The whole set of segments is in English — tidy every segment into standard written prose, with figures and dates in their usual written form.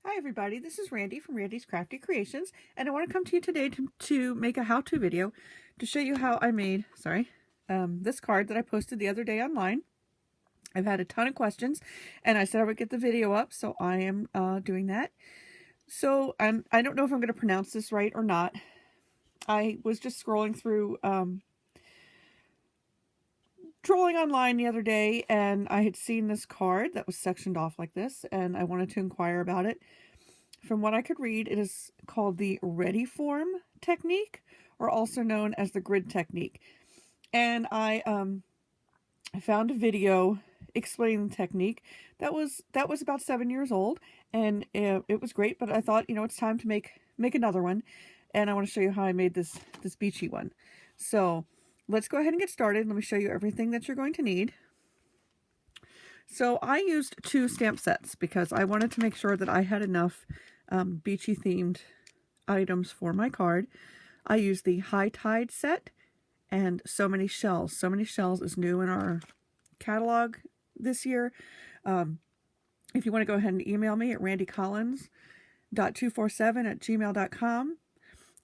Hi everybody, this is Randy from Randy's Crafty Creations, and I want to come to you today to make a how-to video to show you how I made, this card that I posted the other day online. I've had a ton of questions, and I said I would get the video up, so I am doing that. So I don't know if I'm going to pronounce this right or not. I was just scrolling through, trolling online the other day, and I had seen this card that was sectioned off like this, and I wanted to inquire about it. From what I could read, it is called the Ready Form technique, or also known as the grid technique. And I found a video explaining the technique that was about 7 years old, and it was great. But I thought, it's time to make another one, and I want to show you how I made this beachy one. So let's go ahead and get started. Let me show you everything that you're going to need. So I used 2 stamp sets because I wanted to make sure that I had enough beachy themed items for my card. I used the High Tide set and So Many Shells. So Many Shells is new in our catalog this year. If you want to go ahead and email me at randycollins.247@gmail.com,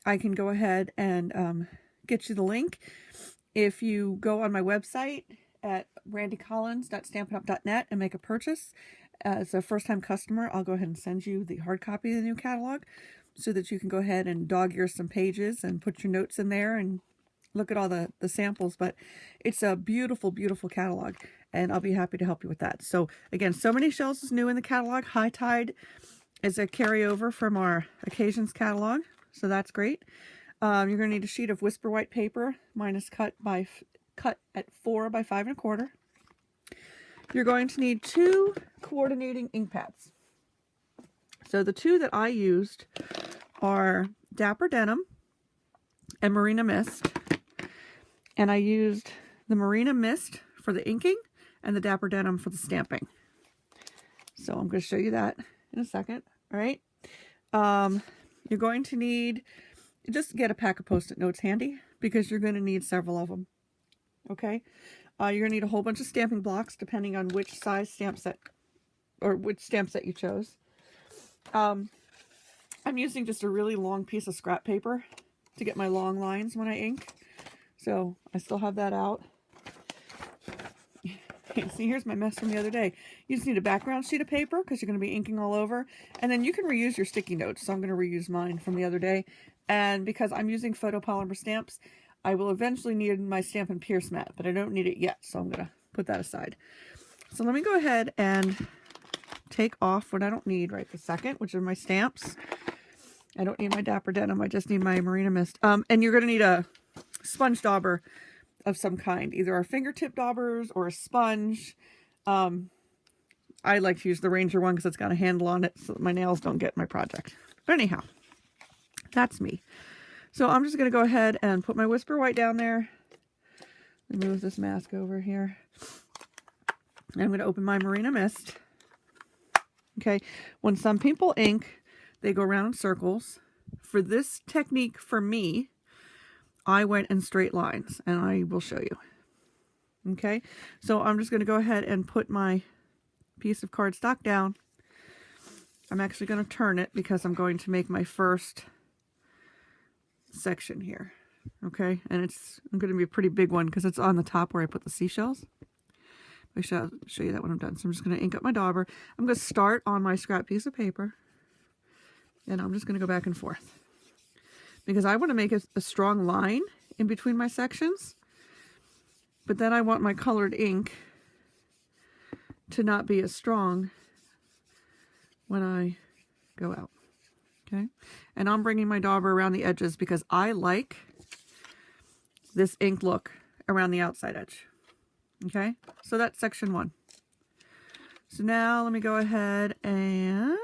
I can go ahead and get you the link. If you go on my website at randycollins.stampinup.net and make a purchase as a first-time customer, I'll go ahead and send you the hard copy of the new catalog so that you can go ahead and dog-ear some pages and put your notes in there and look at all the samples. But it's a beautiful, beautiful catalog, and I'll be happy to help you with that. So again, So Many Shells is new in the catalog. High Tide is a carryover from our Occasions catalog, so that's great. You're going to need a sheet of Whisper White paper. Mine is cut at 4 by 5 1/4. You're going to need 2 coordinating ink pads. So the 2 that I used are Dapper Denim and Marina Mist. And I used the Marina Mist for the inking and the Dapper Denim for the stamping. So I'm going to show you that in a second. All right. You're going to need, just get a pack of Post-it notes handy because you're going to need several of them. Okay. You're going to need a whole bunch of stamping blocks depending on which size stamp set or which stamp set you chose. I'm using just a really long piece of scrap paper to get my long lines when I ink. So I still have that out. See, here's my mess from the other day. You just need a background sheet of paper because you're going to be inking all over. And then you can reuse your sticky notes. So I'm going to reuse mine from the other day. And because I'm using photopolymer stamps, I will eventually need my Stampin' Pierce mat, but I don't need it yet. So I'm going to put that aside. So let me go ahead and take off what I don't need right this second, which are my stamps. I don't need my Dapper Denim. I just need my Marina Mist. And you're going to need a sponge dauber of some kind, either our fingertip daubers or a sponge. I like to use the Ranger one because it's got a handle on it so that my nails don't get in my project. But anyhow, that's me. So I'm just going to go ahead and put my Whisper White down there. Move this mask over here. And I'm going to open my Marina Mist. Okay, when some people ink, they go around in circles. For this technique, for me, I went in straight lines, and I will show you. Okay, so I'm just going to go ahead and put my piece of cardstock down. I'm actually going to turn it because I'm going to make my first section here. Okay, and it's going to be a pretty big one because it's on the top where I put the seashells. I shall show you that when I'm done. So I'm just going to ink up my dauber. I'm going to start on my scrap piece of paper, and I'm just going to go back and forth because I want to make a strong line in between my sections, but then I want my colored ink to not be as strong when I go out. Okay, and I'm bringing my dauber around the edges because I like this ink look around the outside edge. Okay, so that's section 1. So now let me go ahead and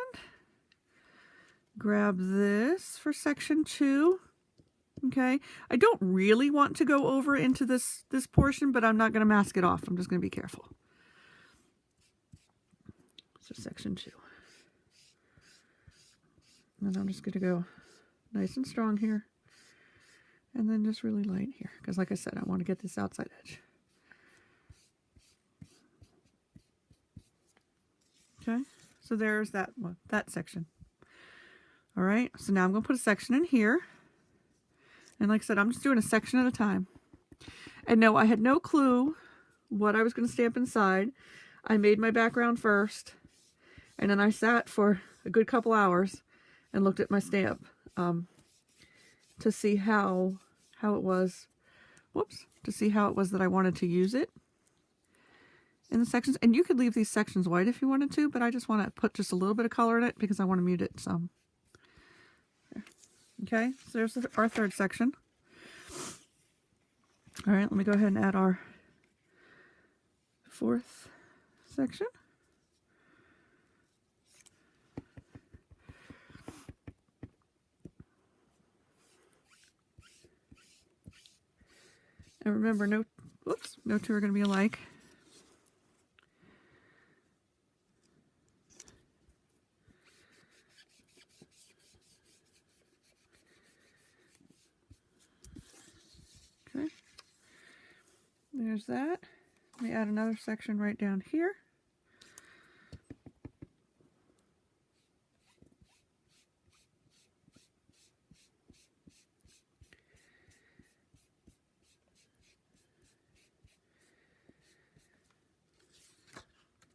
grab this for section 2. Okay, I don't really want to go over into this portion, but I'm not going to mask it off. I'm just going to be careful. So section 2. And I'm just going to go nice and strong here. And then just really light here. Because like I said, I want to get this outside edge. Okay, so there's that one, that section. All right, so now I'm going to put a section in here. And like I said, I'm just doing a section at a time. And no, I had no clue what I was going to stamp inside. I made my background first, and then I sat for a good couple hours and looked at my stamp to see how it was. Whoops, to see how it was that I wanted to use it in the sections. And you could leave these sections white if you wanted to, but I just want to put just a little bit of color in it because I want to mute it some. Okay, so there's our third section. All right, let me go ahead and add our fourth section. And remember, no two are going to be alike. Okay, there's that. Let me add another section right down here.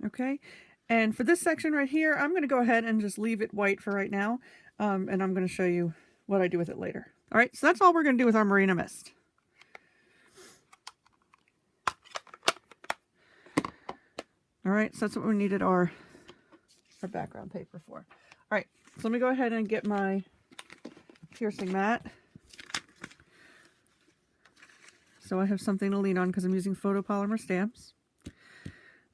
Okay, and for this section right here, I'm going to go ahead and just leave it white for right now, and I'm going to show you what I do with it later. All right, so that's all we're going to do with our Marina Mist. All right, so that's what we needed our background paper for. All right, so let me go ahead and get my piercing mat. So I have something to lean on because I'm using photopolymer stamps.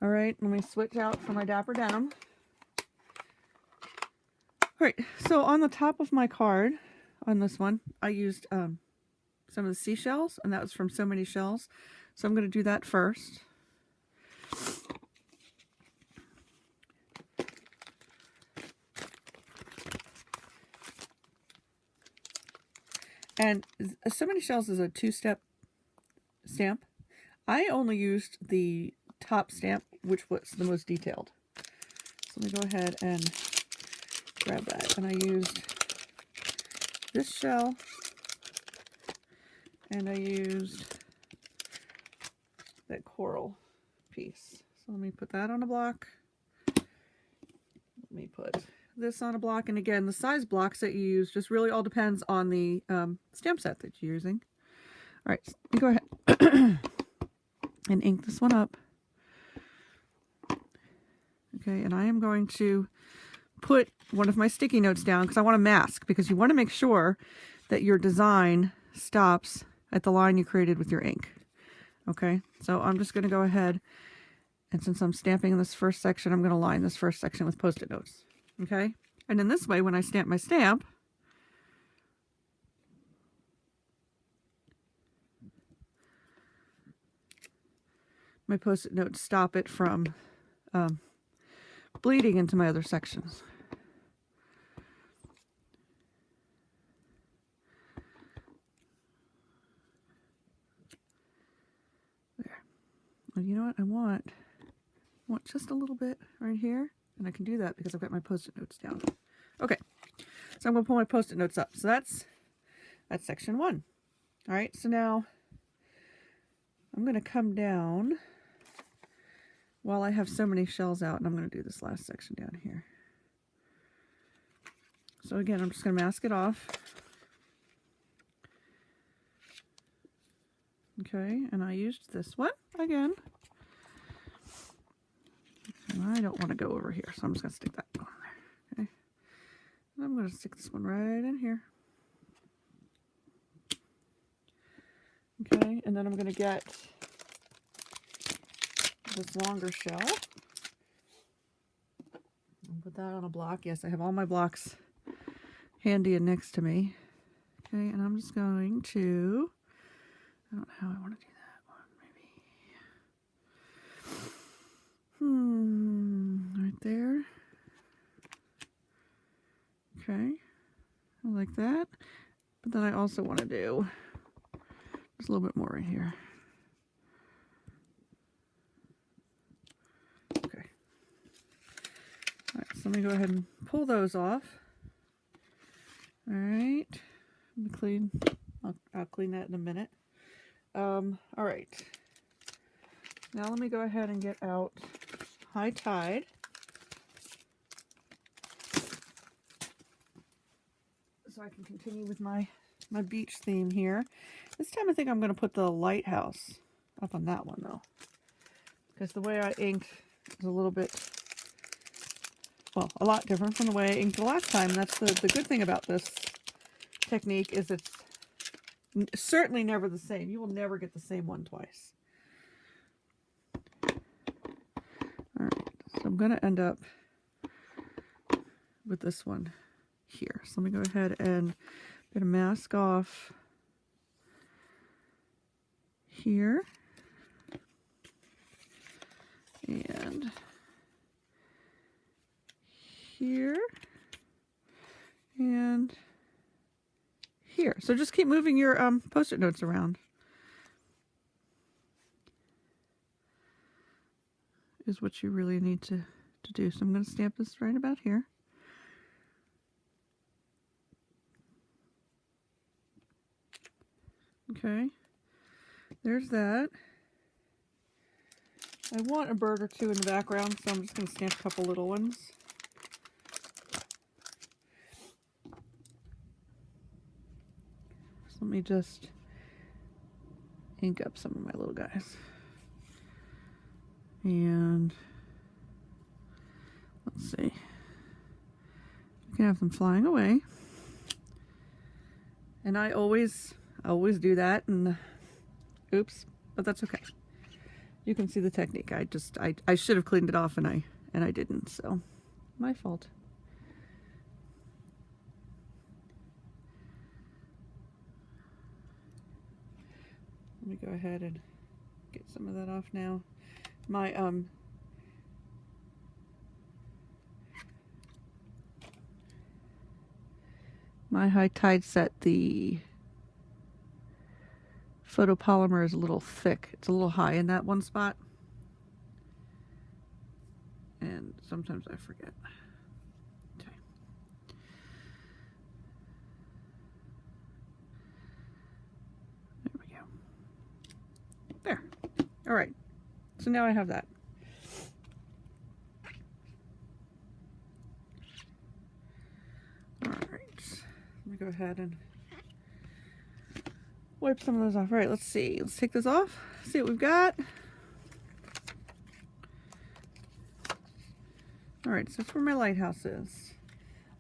All right, let me switch out for my Dapper Denim. All right, so on the top of my card, on this one, I used some of the seashells, and that was from So Many Shells. So I'm going to do that first. And So Many Shells is a two-step stamp. I only used the top stamp, which was the most detailed. So let me go ahead and grab that. And I used this shell, and I used that coral piece. So let me put that on a block. Let me put this on a block. And again, the size blocks that you use just really all depends on the stamp set that you're using. All right, so let me go ahead and ink this one up. Okay, and I am going to put one of my sticky notes down because I want to mask, because you want to make sure that your design stops at the line you created with your ink. Okay, so I'm just going to go ahead, and since I'm stamping in this first section, I'm going to line this first section with Post-it notes. Okay, and then this way, when I stamp my stamp, my Post-it notes stop it from bleeding into my other sections. There. And you know what? I want just a little bit right here, and I can do that because I've got my Post-it notes down. Okay, so I'm going to pull my Post-it notes up. So that's section 1. All right, so now I'm going to come down while I have So Many Shells out, and I'm going to do this last section down here. So again, I'm just going to mask it off. Okay, and I used this one again. And I don't want to go over here, so I'm just going to stick that on there. Okay, and I'm going to stick this one right in here. Okay, and then I'm going to get this longer shell and put that on a block. Yes, I have all my blocks handy and next to me. Okay, and I'm just going to, I don't know how I want to do that one, maybe. Right there. Okay, I like that. But then I also want to do just a little bit more right here. Okay. All right, so let me go ahead and pull those off. All right, I'll clean that in a minute. All right, now let me go ahead and get out High Tide. So I can continue with my beach theme here. This time I think I'm going to put the lighthouse up on that one though, because the way I inked is a little bit, well, a lot different from the way I inked the last time. That's the good thing about this technique, is it's certainly never the same. You will never get the same one twice. All right, so I'm going to end up with this one here. So let me go ahead and I'm going to mask off here and here and here. So just keep moving your post-it notes around. Is what you really need to do. So I'm going to stamp this right about here. Okay, there's that. I want a bird or two in the background, so I'm just going to stamp a couple little ones. So let me just ink up some of my little guys. And let's see. We can have them flying away. And I always do that, and oops, but that's okay. You can see the technique. I should have cleaned it off, and I didn't, so my fault. Let me go ahead and get some of that off now. My my High Tide set, the photopolymer is a little thick. It's a little high in that one spot. And sometimes I forget. Okay. There we go. There. All right. So now I have that. All right. Let me go ahead and wipe some of those off. All right, let's see. Let's take this off. See what we've got. All right, so that's where my lighthouse is.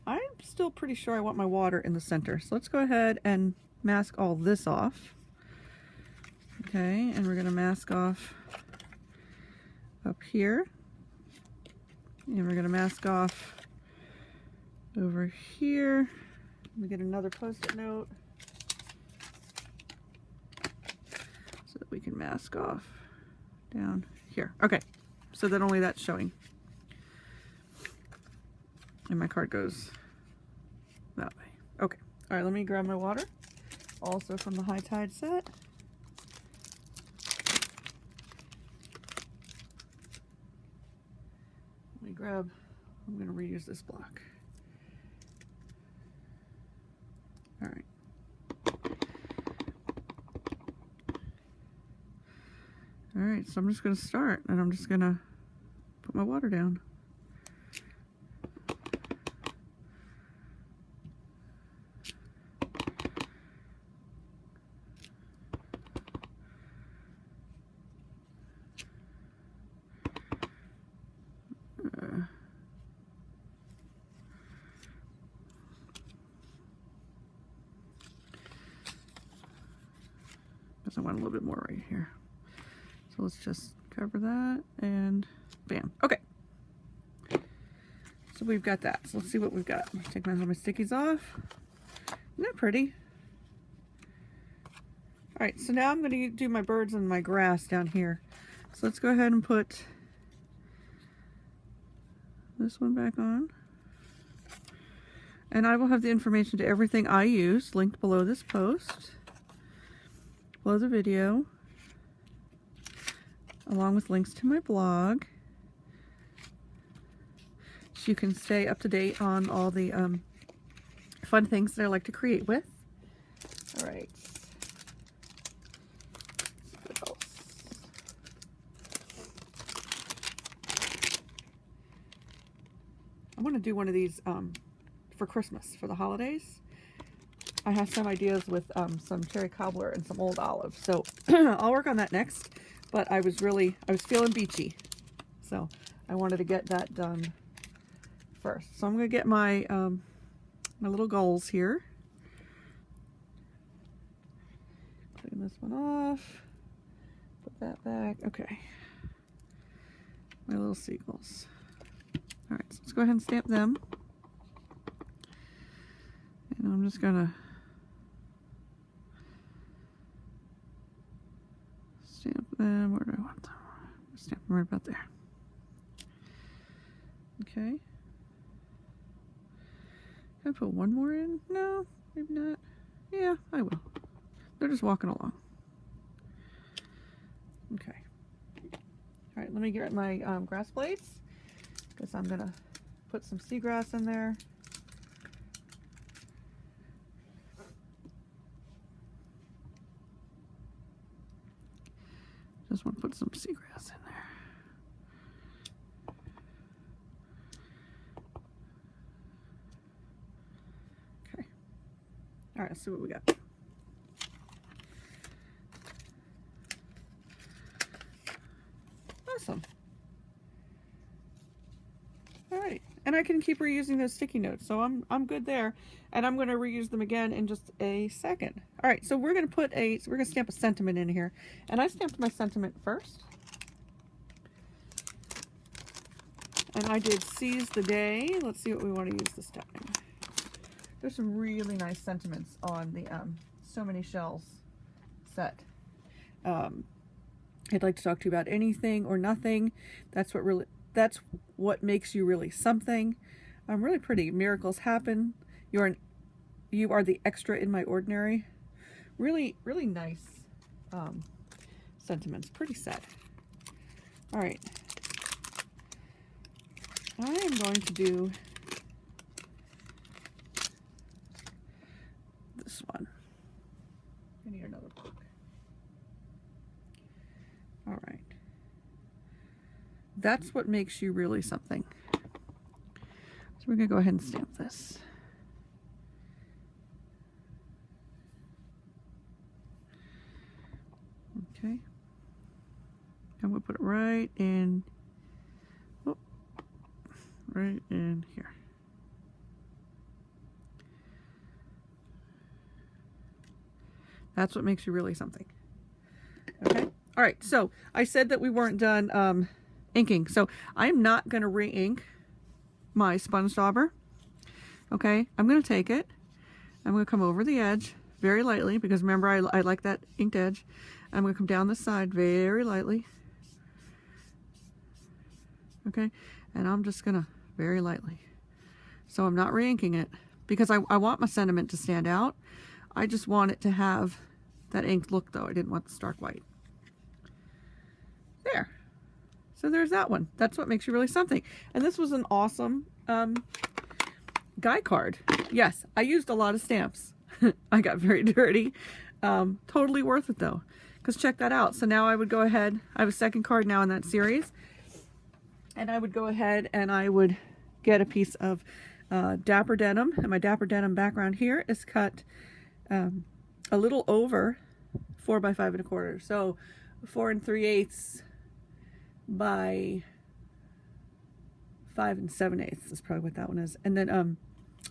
I'm still pretty sure I want my water in the center. So let's go ahead and mask all this off. Okay, and we're going to mask off up here. And we're going to mask off over here. Let me get another post-it note so that we can mask off down here. Okay, so that only that's showing. And my card goes that way. Okay, all right, let me grab my water, also from the High Tide set. Let me grab, I'm going to reuse this block. All right. All right, so I'm just going to start, and I'm just going to put my water down. I want a little bit more right here. So let's just cover that and bam. Okay. So we've got that. So let's see what we've got. Take my stickies off. Isn't that pretty? All right, so now I'm going to do my birds and my grass down here. So let's go ahead and put this one back on. And I will have the information to everything I use linked below this post, below the video, along with links to my blog. So you can stay up to date on all the fun things that I like to create with. All right. What else? I want to do one of these for Christmas, for the holidays. I have some ideas with some cherry cobbler and some old olive. So I'll work on that next. But I was feeling beachy. So I wanted to get that done first. So I'm going to get my, my little gulls here. Clean this one off. Put that back. Okay. My little seagulls. All right, so let's go ahead and stamp them. And I'm just going to stamp them. Where do I want them? Stamp them right about there. Okay. Can I put one more in? No, maybe not. Yeah, I will. They're just walking along. Okay. All right, let me get my grass blades, because I'm gonna put some seagrass in there. Just want to put some seagrass in there. Okay. All right, let's see what we got. Awesome. All right, and I can keep reusing those sticky notes, so I'm good there, and I'm going to reuse them again in just a second. All right, so we're going to stamp a sentiment in here, and I stamped my sentiment first, and I did Seize the Day. Let's see what we want to use this time. There's some really nice sentiments on the So Many Shells set. I'd like to talk to you about anything or nothing. That's what makes you really something. Really pretty. Miracles happen. You are the extra in my ordinary. Really, really nice sentiments. Pretty set. All right. I am going to do this one. I need another book. All right. That's what makes you really something. So we're going to go ahead and stamp this. Okay. I'm going to put it right in, right in here. That's what makes you really something. Okay. All right. So I said that we weren't done inking. So I'm not going to re-ink my sponge dauber. Okay. I'm going to take it. I'm going to come over the edge very lightly, because remember I like that inked edge. I'm going to come down the side very lightly. Okay. And I'm just going to very lightly. So I'm not re-inking it, because I want my sentiment to stand out. I just want it to have that inked look, though. I didn't want the stark white. There. So there's that one. That's what makes you really something. And this was an awesome guy card. Yes, I used a lot of stamps. I got very dirty. Totally worth it, though, because check that out. So now I would go ahead. I have a second card now in that series. And I would go ahead and I would get a piece of Dapper Denim. And my Dapper Denim background here is cut a little over 4 by 5 1/4. So 4 3/8 by 5 7/8 is probably what that one is. And then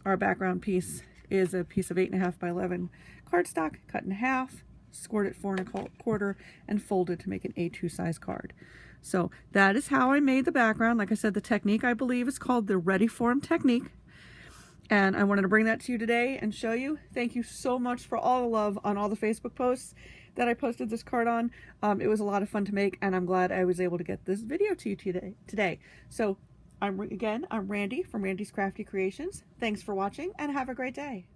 our background piece is a piece of 8.5 by 11 cardstock, cut in half, scored at 4 1/4, and folded to make an A2 size card. So that is how I made the background. Like I said, the technique, I believe, is called the Ready Form technique. And I wanted to bring that to you today and show you. Thank you so much for all the love on all the Facebook posts that I posted this card on. It was a lot of fun to make, and I'm glad I was able to get this video to you today. So I'm Randy from Randy's Crafty Creations. Thanks for watching, and have a great day.